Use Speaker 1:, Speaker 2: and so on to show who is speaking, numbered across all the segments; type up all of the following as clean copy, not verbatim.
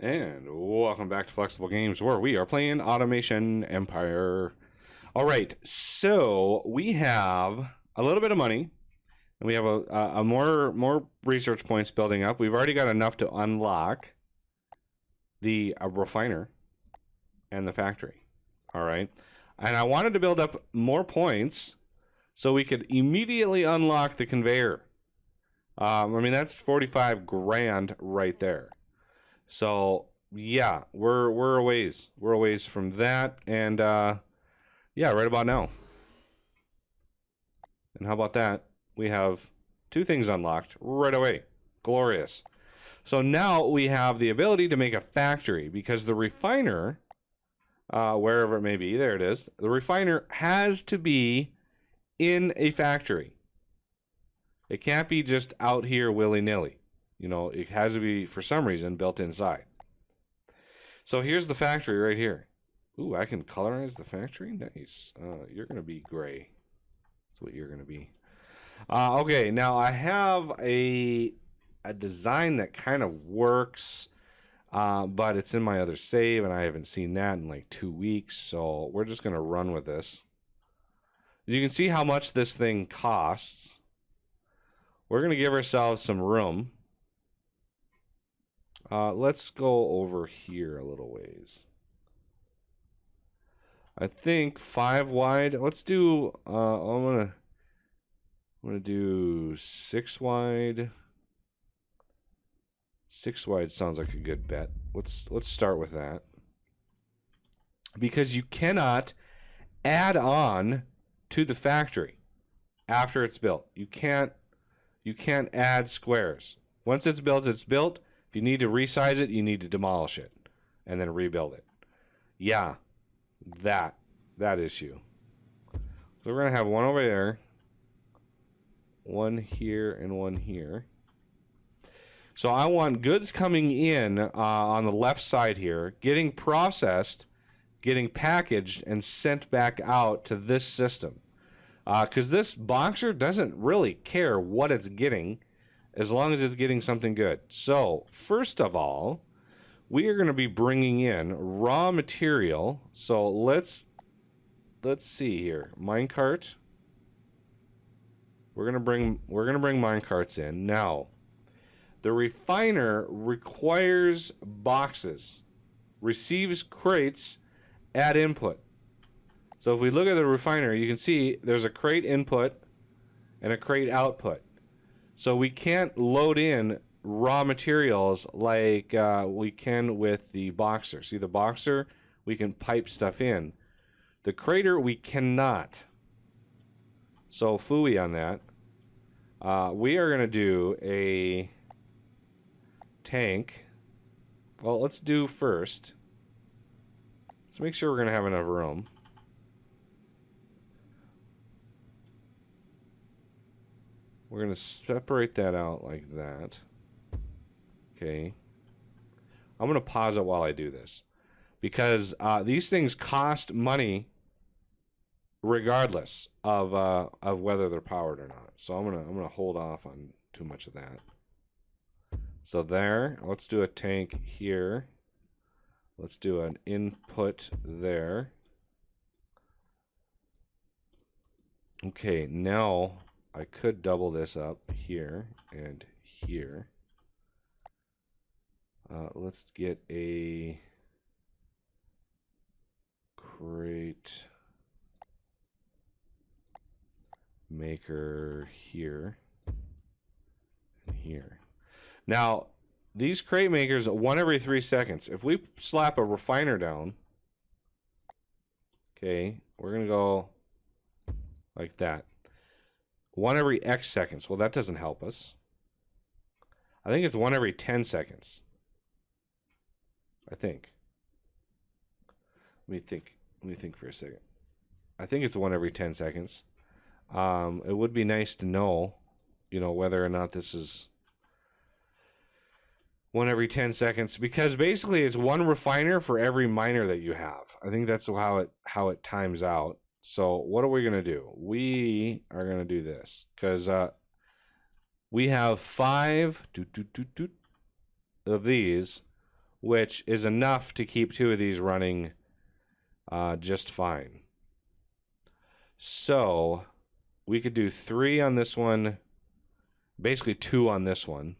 Speaker 1: And welcome back to Flexible Games, where we are playing Automation Empire. All right, so we have a little bit of money, and we have a more research points building up. We've already got enough to unlock the refiner and the factory. All right, and I wanted to build up more points so we could immediately unlock the conveyor. I mean, that's 45 grand right there. So yeah, we're a ways from that, and yeah, right about now. And how about that? We have two things unlocked right away. Glorious. So now we have the ability to make a factory, because the refiner, wherever it may be, there it is. The refiner has to be in a factory. It can't be just out here willy-nilly. You know, it has to be, for some reason, built inside. So here's the factory right here. Ooh, I can colorize the factory? Nice. You're going to be gray. That's what you're going to be. Okay, now I have a design that kind of works, but it's in my other save, and I haven't seen that in like 2 weeks, so we're just going to run with this. You can see how much this thing costs. We're going to give ourselves some room. Let's go over here a little ways. I think 5 wide. Let's do. I'm gonna do 6 wide. 6 wide sounds like a good bet. Let's start with that, because you cannot add on to the factory after it's built. You can't add squares. Once it's built, it's built. If you need to resize it, you need to demolish it and then rebuild it. Yeah, that issue. So we're going to have one over there, one here, and one here. So I want goods coming in on the left side here, getting processed, getting packaged, and sent back out to this system. Because this boxer doesn't really care what it's getting, as long as it's getting something good. So, first of all, we are going to be bringing in raw material. So let's see here. Minecart. We're going to bring minecarts in. Now, the refiner requires boxes, receives crates at input. So if we look at the refiner, you can see there's a crate input and a crate output. So we can't load in raw materials like we can with the boxer. See, the boxer, we can pipe stuff in. The crater, we cannot. So phooey on that. We are going to do a tank. Well, let's do first. Let's make sure we're going to have enough room. We're going to separate that out like that. Okay. I'm going to pause it while I do this, because these things cost money regardless of whether they're powered or not. So I'm gonna hold off on too much of that. So there, let's do a tank here. Let's do an input there. Okay, now I could double this up here and here. Let's get a crate maker here and here. Now, these crate makers, one every 3 seconds. If we slap a refiner down, okay, we're going to go like that. One every X seconds. Well, that doesn't help us. I think it's one every 10 seconds. I think. Let me think for a second. I think it's one every 10 seconds. It would be nice to know, whether or not this is one every 10 seconds, because basically it's one refiner for every miner that you have. I think that's how it times out. So what are we going to do? We are going to do this, because we have 5 of these. which is enough to keep 2 of these running just fine. So we could do 3 on this one, basically 2 on this one.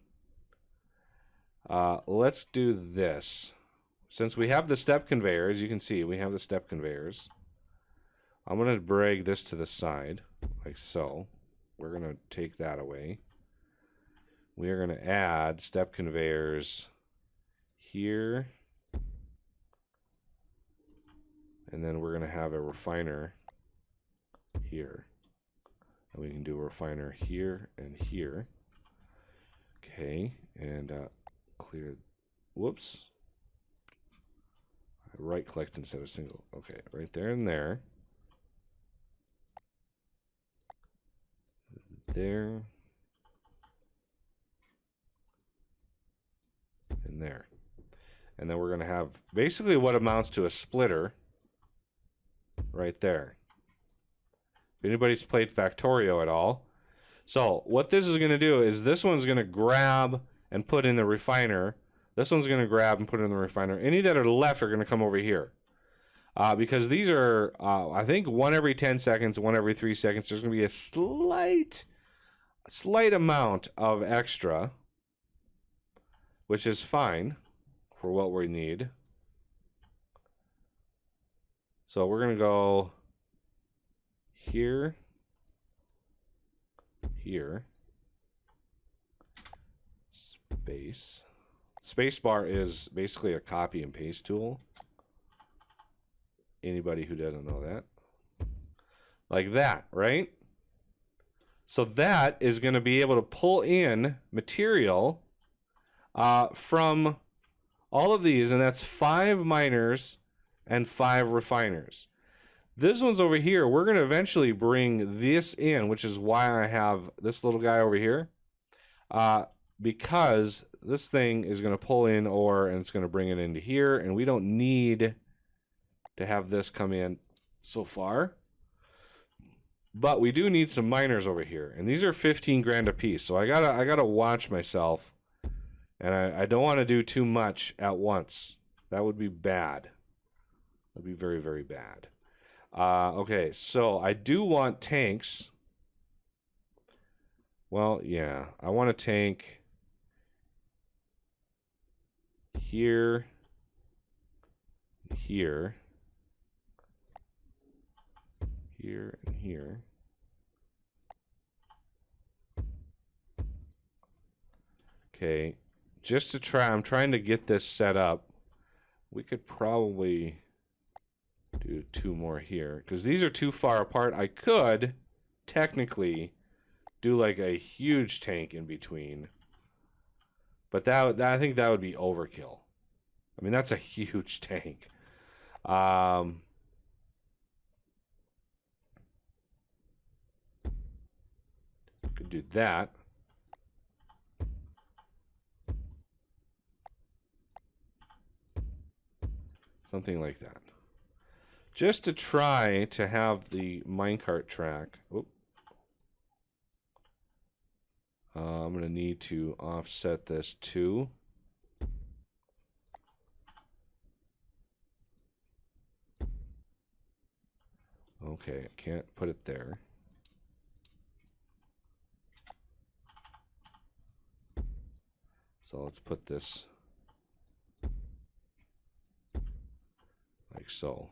Speaker 1: Let's do this. Since we have the step conveyors, you can see we have the step conveyors. I'm going to drag this to the side, like so. We're going to take that away. We are going to add step conveyors here. And then we're going to have a refiner here. And we can do a refiner here and here. Okay, and clear. Whoops. I right-clicked instead of single. Okay, right there and there. There. And there. And then we're going to have basically what amounts to a splitter right there. If anybody's played Factorio at all. So what this is going to do is this one's going to grab and put in the refiner. This one's going to grab and put in the refiner. Any that are left are going to come over here. Because these are, I think, 1 every 10 seconds, 1 every 3 seconds. There's going to be a slight amount of extra, which is fine for what we need. So we're going to go here, here, space. Spacebar is basically a copy and paste tool. Anybody who doesn't know that. Like that, right? So that is going to be able to pull in material from all of these, and that's 5 miners and 5 refiners. This one's over here. We're going to eventually bring this in, which is why I have this little guy over here. Because this thing is going to pull in ore, and it's going to bring it into here, and we don't need to have this come in so far. But we do need some miners over here, and these are 15 grand a piece. So I gotta watch myself, and I don't want to do too much at once. That would be bad. That'd be very, very bad. Okay, so I do want tanks. Well, yeah, I want a tank here, here, here, and here. Okay, just to try, I'm trying to get this set up. We could probably do 2 more here, because these are too far apart. I could technically do like a huge tank in between, but I think that would be overkill. I mean, that's a huge tank. Could do that. Something like that. Just to try to have the minecart track. Oop. I'm going to need to offset this too. Okay, I can't put it there. So let's put this like so.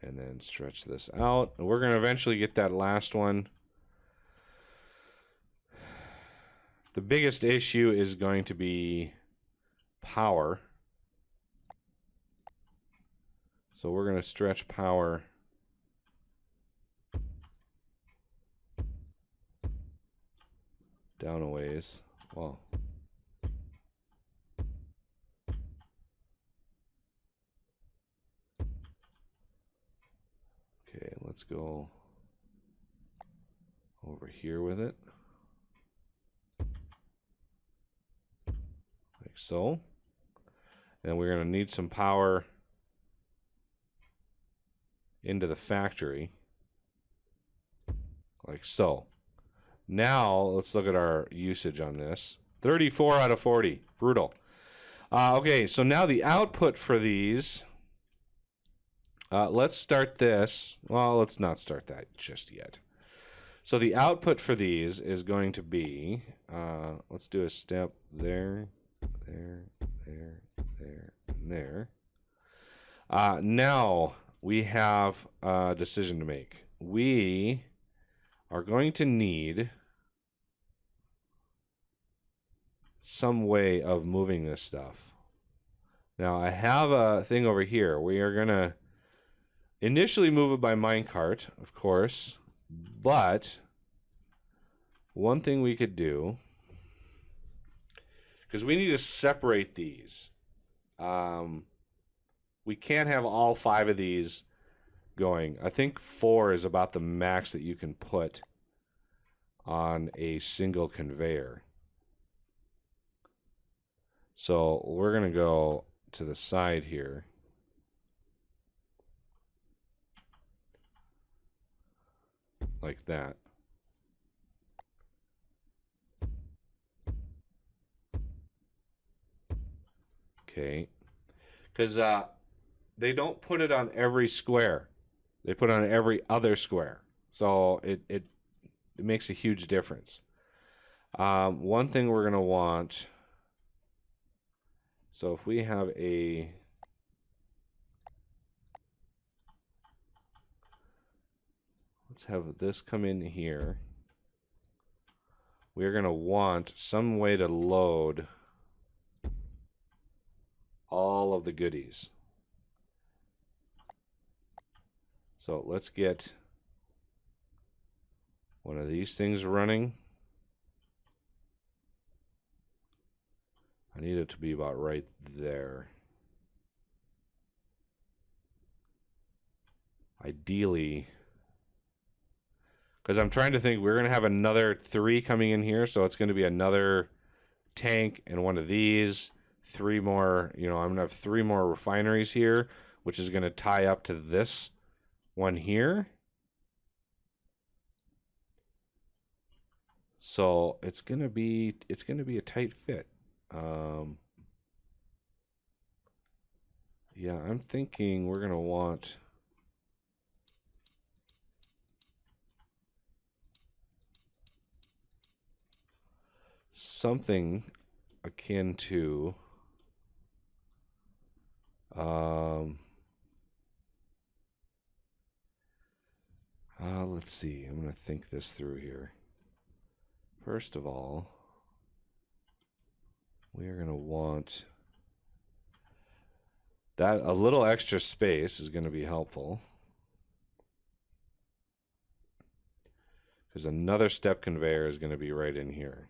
Speaker 1: And then stretch this out. And we're going to eventually get that last one. The biggest issue is going to be power. So we're going to stretch power down a ways. Well, okay, let's go over here with it. Like so. And we're going to need some power into the factory. Like so. Now, let's look at our usage on this. 34 out of 40. Brutal. Okay, so now the output for these. Let's start this. Well, let's not start that just yet. So the output for these is going to be, let's do a step there, there, there, there, and there. Now we have a decision to make. We are going to need some way of moving this stuff. Now I have a thing over here. We are going to initially move it by minecart, of course, but one thing we could do, because we need to separate these. We can't have all 5 of these going. I think 4 is about the max that you can put on a single conveyor. So we're going to go to the side here. Like that. Okay. Because they don't put it on every square. They put it on every other square. So it makes a huge difference. One thing we're going to want... So if we have a... Let's have this come in here. We're going to want some way to load all of the goodies. So let's get one of these things running. I need it to be about right there. Ideally, because I'm trying to think, we're going to have another 3 coming in here, so it's going to be another tank and one of these, 3 more, I'm going to have 3 more refineries here, which is going to tie up to this one here. So it's going to be a tight fit. Yeah, I'm thinking we're going to want something akin to let's see. I'm going to think this through here. First of all, we're going to want that a little extra space is going to be helpful. Because another step conveyor is going to be right in here.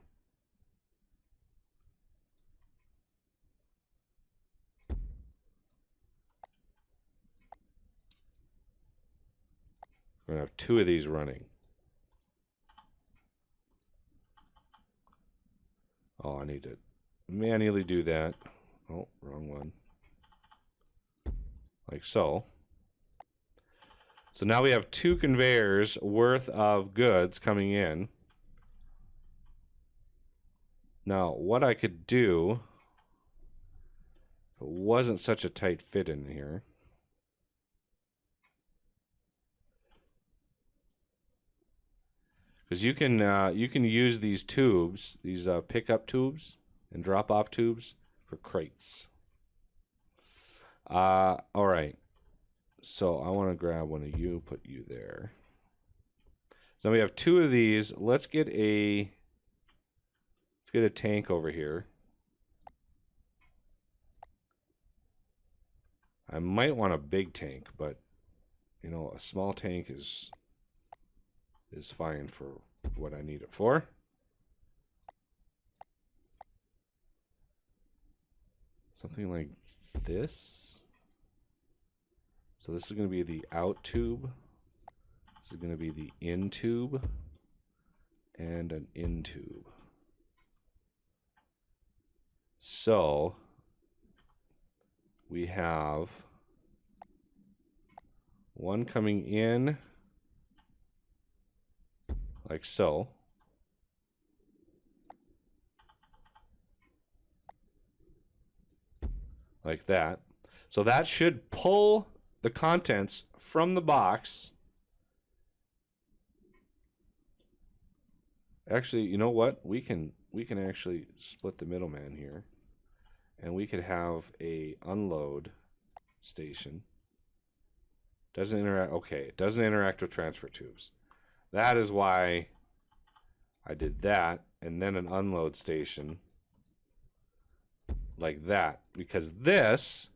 Speaker 1: We're going to have 2 of these running. Oh, I need to manually do that. Oh, wrong one. Like so. So now we have 2 conveyors worth of goods coming in. Now, what I could do, if it wasn't such a tight fit in here, because you can use these tubes, these pickup tubes and drop-off tubes for crates. All right. So I want to grab one of you, put you there. So we have 2 of these. Let's get a tank over here. I might want a big tank, but a small tank is fine for what I need it for. Something like this. So this is going to be the out tube. This is going to be the in tube and an in tube. So we have one coming in like so. like that. So that should pull the contents from the box. Actually, you know what? We can actually split the middleman here, and we could have a unload station. Doesn't interact. Okay, it doesn't interact with transfer tubes. That is why I did that, and then an unload station like that, because this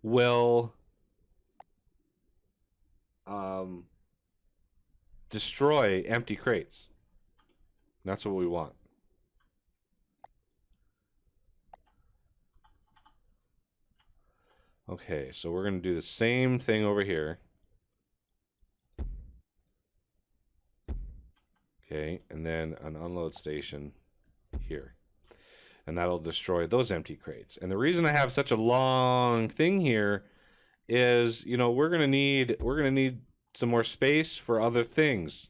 Speaker 1: will destroy empty crates. That's what we want. Okay, so we're going to do the same thing over here. Okay, and then an unload station here. And that'll destroy those empty crates. And the reason I have such a long thing here is, you know, we're going to need some more space for other things.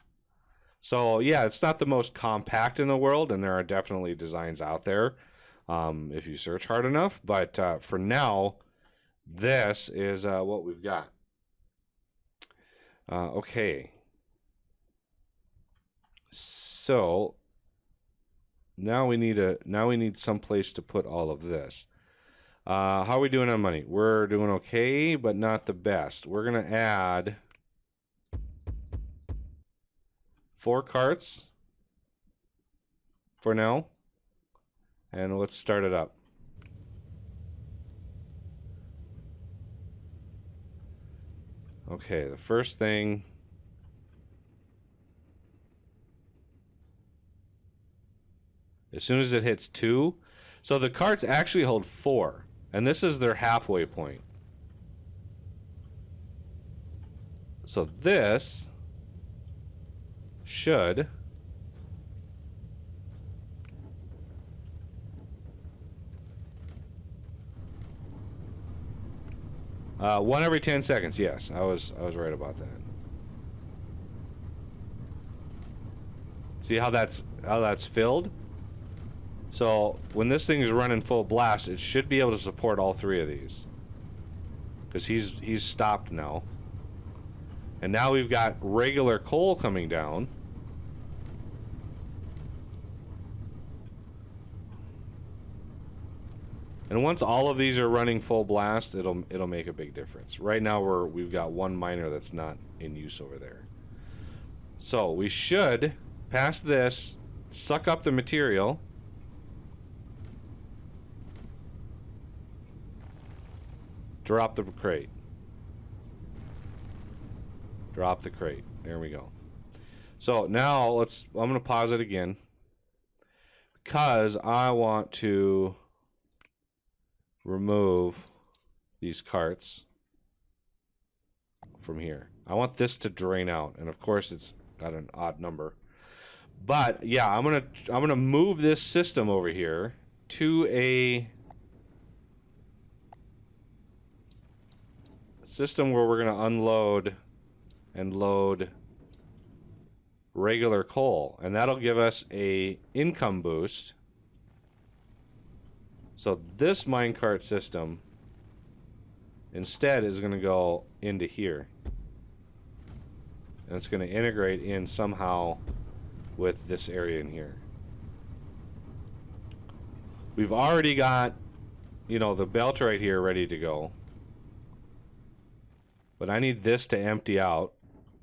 Speaker 1: So, yeah, it's not the most compact in the world, and there are definitely designs out there if you search hard enough. But for now, this is what we've got. Okay. So now we need some place to put all of this. How are we doing on money? We're doing okay, but not the best. We're gonna add 4 carts for now, and let's start it up. Okay, the first thing. As soon as it hits 2, so the carts actually hold 4, and this is their halfway point. So this should one every 10 seconds. Yes, I was right about that. See how that's filled? So when this thing is running full blast, it should be able to support all 3 of these, because he's stopped now. And now we've got regular coal coming down. And once all of these are running full blast, it'll make a big difference. Right now we've got 1 miner that's not in use over there. So we should pass this, suck up the material. Drop the crate. Drop the crate. There we go. So now I'm going to pause it again, because I want to remove these carts from here. I want this to drain out, and of course it's got an odd number. But yeah, I'm gonna move this system over here to a system where we're gonna unload and load regular coal, and that'll give us a income boost. So this minecart system instead is going to go into here, and it's going to integrate in somehow with this area in here. We've already got, you know, the belt right here ready to go, but I need this to empty out.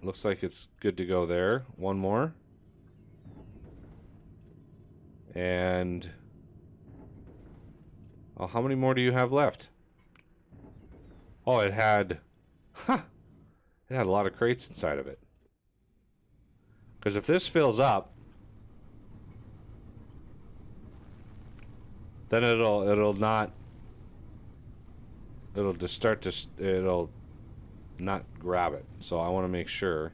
Speaker 1: Looks like it's good to go there. One more. And oh, how many more do you have left? Oh, it had it had a lot of crates inside of it. Because if this fills up, then it'll not grab it. So I want to make sure.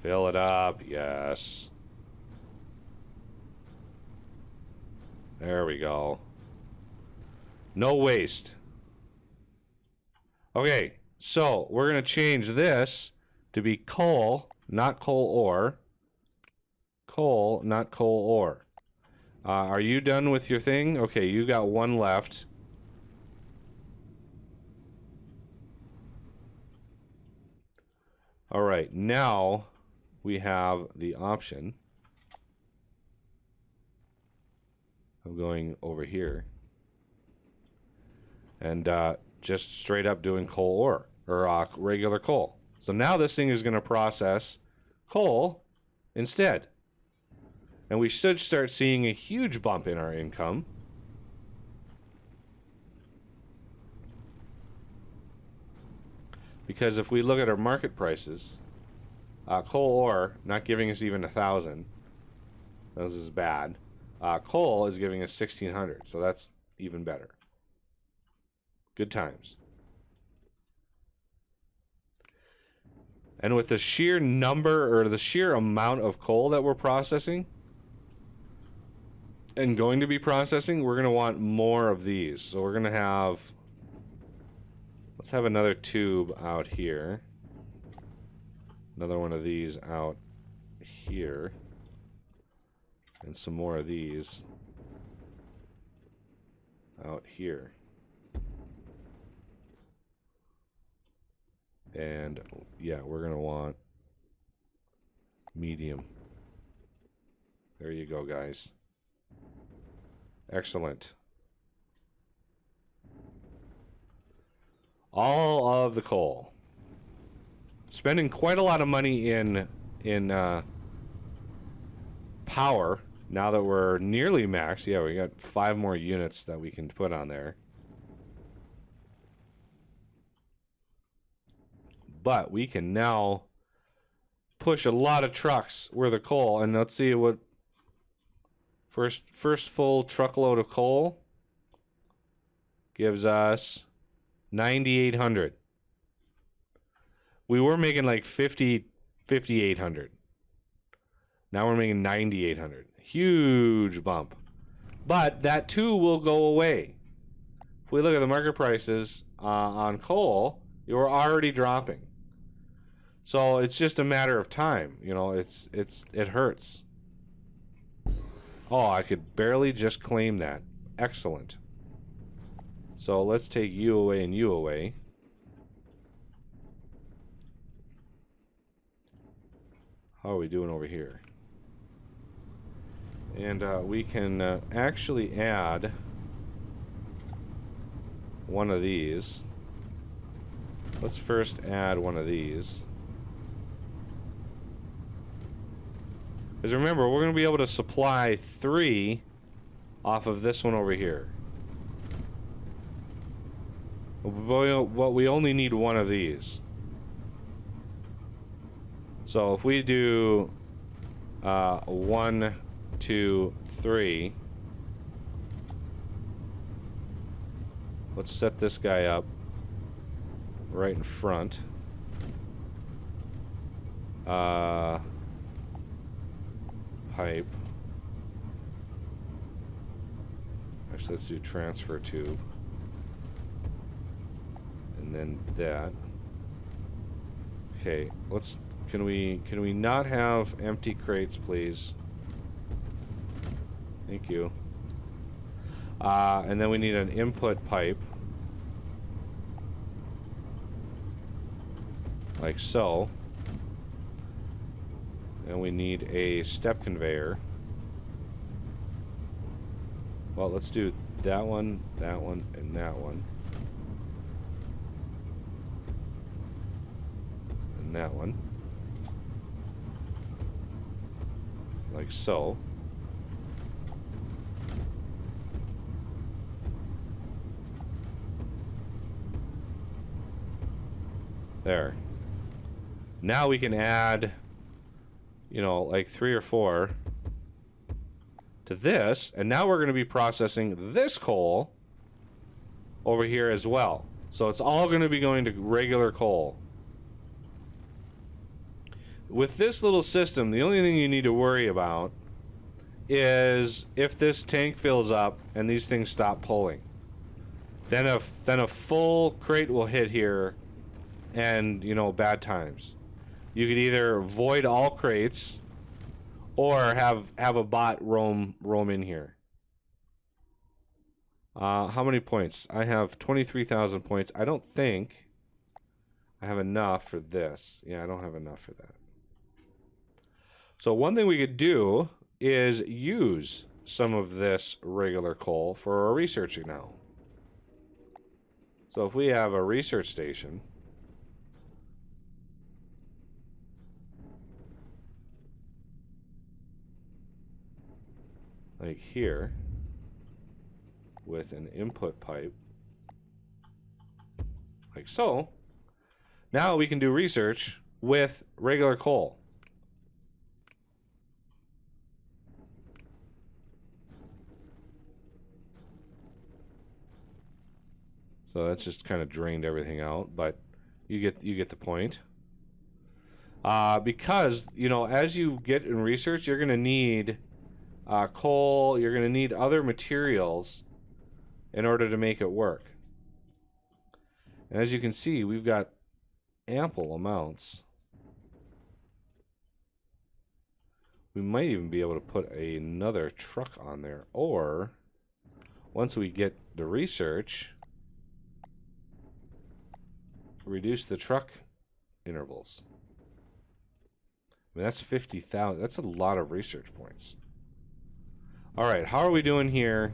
Speaker 1: Fill it up, yes. There we go. No waste. Okay, So we're going to change this to be coal, not coal ore. Coal, not coal ore. Are you done with your thing? Okay, you got one left. All right, now we have the option of going over here and just straight up doing coal ore, or regular coal. So now this thing is going to process coal instead. And we should start seeing a huge bump in our income. Because if we look at our market prices, coal ore not giving us even 1,000. This is bad. Coal is giving us 1,600, so that's even better. Good times. And with the sheer number, or the sheer amount of coal that we're processing and going to be processing, we're going to want more of these. So we're going to have, let's have another tube out here. Another one of these out here. And some more of these out here. And yeah, we're going to want medium. There you go, guys. Excellent. All of the coal. Spending quite a lot of money in power now that we're nearly max. Yeah, we got 5 more units that we can put on there. But we can now push a lot of trucks worth of coal, and let's see what first full truckload of coal gives us 9,800. We were making like 5,800. Now we're making 9,800. Huge bump. But that too will go away. If we look at the market prices on coal, you're already dropping. So it's just a matter of time. You know, it hurts. Oh, I could barely just claim that. Excellent. So let's take you away and you away. How are we doing over here? And we can actually add one of these. Let's first add one of these. Because remember, we're going to be able to supply 3 off of this one over here. But we only need 1 of these. So if we do 1, 2, 3. Let's set this guy up right in front. Pipe. Actually, let's do transfer tube. And then that. Okay, can we not have empty crates, please? Thank you. And then we need an input pipe. Like so. And we need a step conveyor. Well, let's do that one, and that one. And that one. Like so. There. Now we can add, you know, like 3 or 4 to this, and now we're going to be processing this coal over here as well. So it's all going to be going to regular coal. With this little system, the only thing you need to worry about is if this tank fills up and these things stop pulling. Then a full crate will hit here and, you know, bad times. You could either void all crates or have a bot roam in here. How many points? I have 23,000 points. I don't think I have enough for this. Yeah, I don't have enough for that. So one thing we could do is use some of this regular coal for our researching now. So if we have a research station, like here, with an input pipe, like so, now we can do research with regular coal. So that's just kind of drained everything out, but you get the point. Because, you know, as you get in research, you're going to need coal, you're going to need other materials in order to make it work. And as you can see, we've got ample amounts. We might even be able to put another truck on there, or once we get the research, reduce the truck intervals. I mean, that's 50,000. That's a lot of research points. All right, how are we doing here?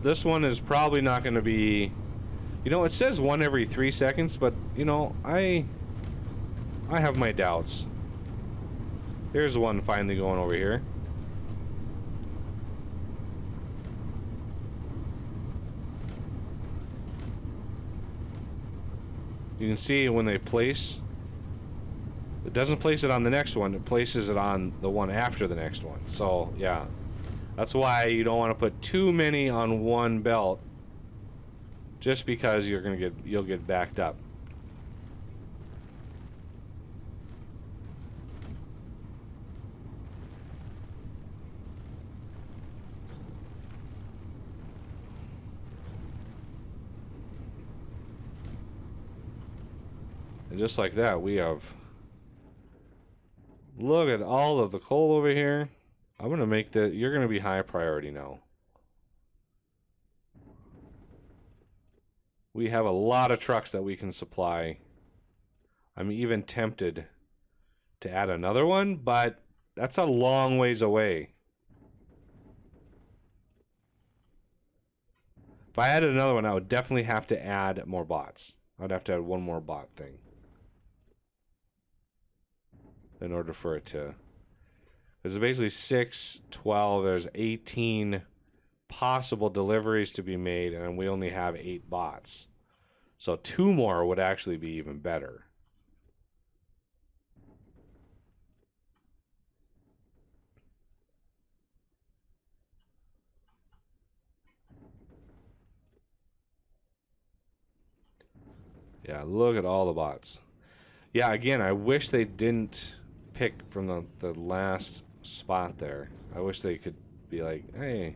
Speaker 1: This one is probably not going to be, you know, it says 1 every 3 seconds, but you know, I have my doubts. Here's one finally going over here. You can see when they place, it doesn't place it on the next one, it places it on the one after the next one. So yeah, that's why you don't want to put too many on one belt, just because you'll get backed up. And just like that, we have, look at all of the coal over here. I'm going to make that, you're going to be high priority now. We have a lot of trucks that we can supply. I'm even tempted to add another one, but that's a long ways away. If I added another one, I would definitely have to add more bots. I'd have to add one more bot thing in order for it to, there's basically 6, 12, there's 18 possible deliveries to be made, and we only have 8 bots. So 2 more would actually be even better. Yeah, look at all the bots. Yeah, again, I wish they didn't pick from the last spot there. I wish they could be like, hey,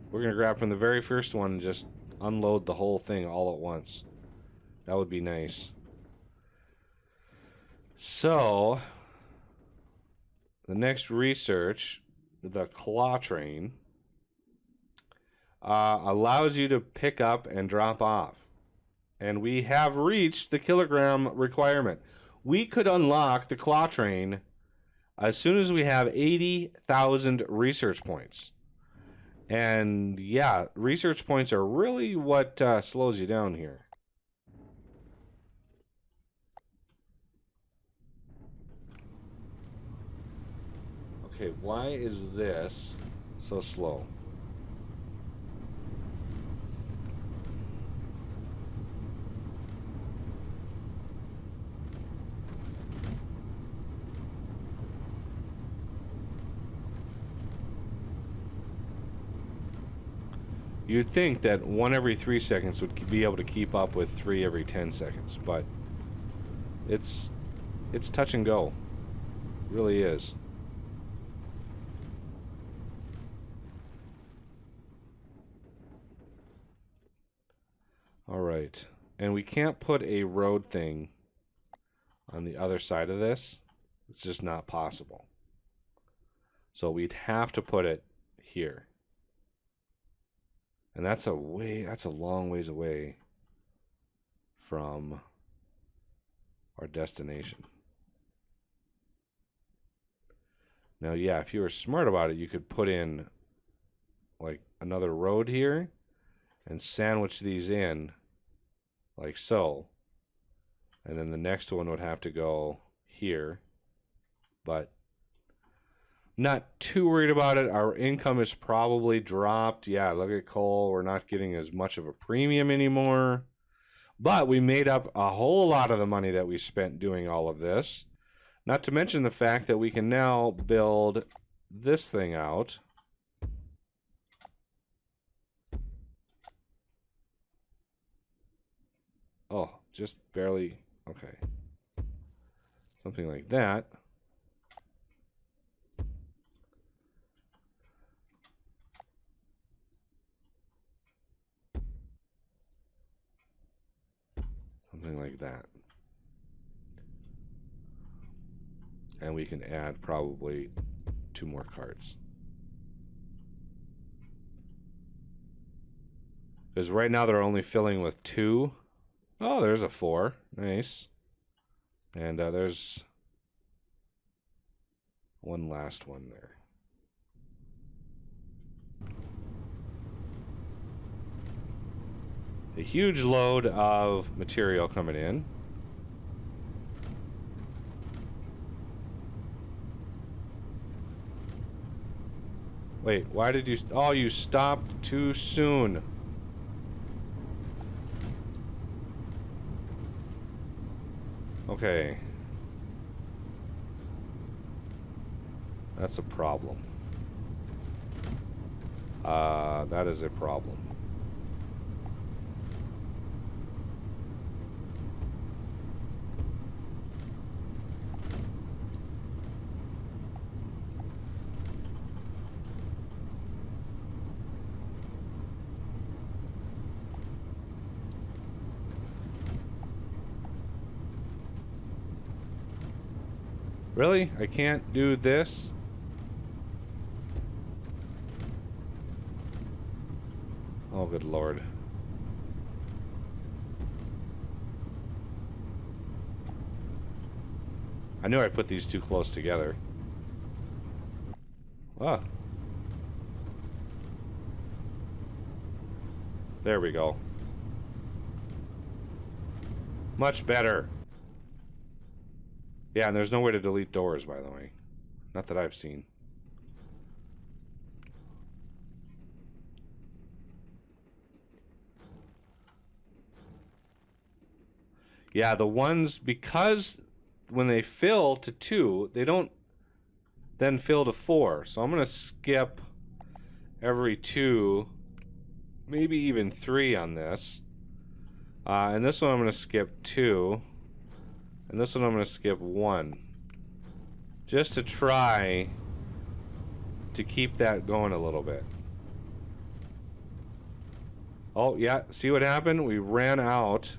Speaker 1: we're going to grab from the very first one and just unload the whole thing all at once. That would be nice. So, the next research, the claw train, allows you to pick up and drop off. And we have reached the kilogram requirement. We could unlock the claw train as soon as we have 80,000 research points. And yeah, research points are really what slows you down here. Okay, why is this so slow? You'd think that 1 every 3 seconds would be able to keep up with 3 every 10 seconds, but it's touch and go. really is. All right. And we can't put a road thing on the other side of this. It's just not possible. So we'd have to put it here. And that's a long ways away from our destination. Now, yeah, if you were smart about it, you could put in like another road here and sandwich these in like so. And then the next one would have to go here. But not too worried about it. Our income is probably dropped. Yeah, look at coal. We're not getting as much of a premium anymore. But we made up a whole lot of the money that we spent doing all of this. Not to mention the fact that we can now build this thing out. Oh, just barely. Okay. Something like that. Something like that. And we can add probably 2 more carts. Because right now they're only filling with 2. Oh, there's a 4. Nice. And there's one last one there. A huge load of material coming in. Wait, why did you... Oh, you stopped too soon. Okay. That's a problem. That is a problem. Really? I can't do this? Oh, good lord. I knew I put these too close together. Ah. There we go. Much better. Yeah, and there's no way to delete doors, by the way. Not that I've seen. Yeah, the ones, because when they fill to 2, they don't then fill to 4. So I'm going to skip every 2, maybe even 3 on this. And this one I'm going to skip 2. And this one I'm going to skip 1. Just to try to keep that going a little bit. Oh, yeah. See what happened? We ran out.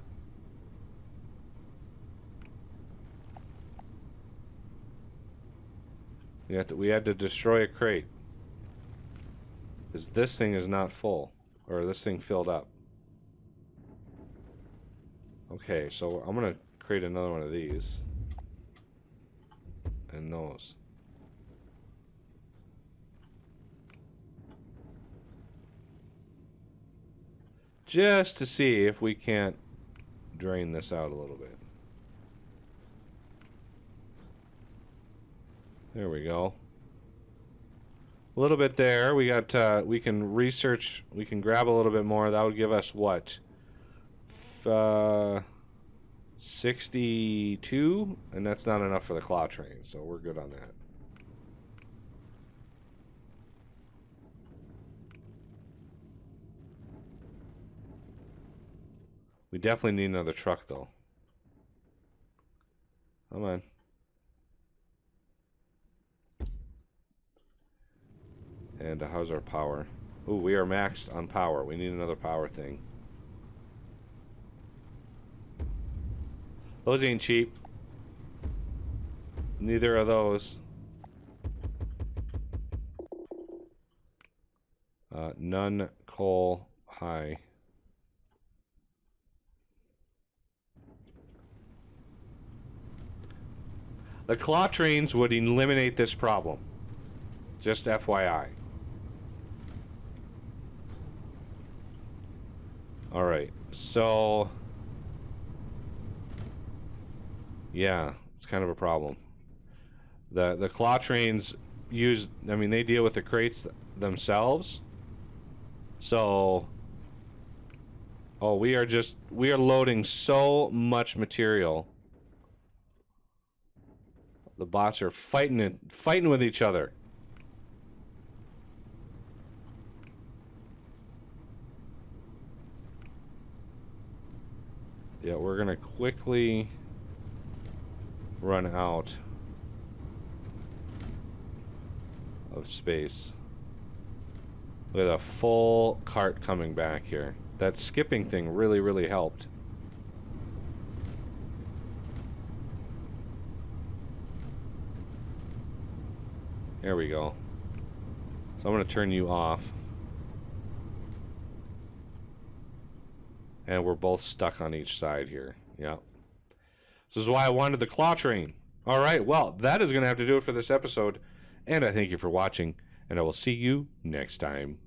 Speaker 1: We had to destroy a crate. Because this thing is not full. Or this thing filled up. Okay, so I'm going to create another one of these. And those. Just to see if we can't drain this out a little bit. There we go. A little bit there. We got, we can research, we can grab a little bit more. That would give us what? 62? And that's not enough for the claw train, so we're good on that. We definitely need another truck, though. Come on. And how's our power? Ooh, we are maxed on power. We need another power thing. Those ain't cheap. Neither are those. None coal high. The claw trains would eliminate this problem. Just FYI. Alright, so... yeah, it's kind of a problem. The claw trains use... I mean, they deal with the crates themselves. So... oh, we are loading so much material. The bots are fighting with each other. Yeah, we're gonna quickly run out of space. Look at a full cart coming back here. That skipping thing really, really helped. There we go. So I'm going to turn you off. And we're both stuck on each side here. Yeah. This is why I wanted the claw train. Alright, well, that is going to have to do it for this episode. And I thank you for watching. And I will see you next time.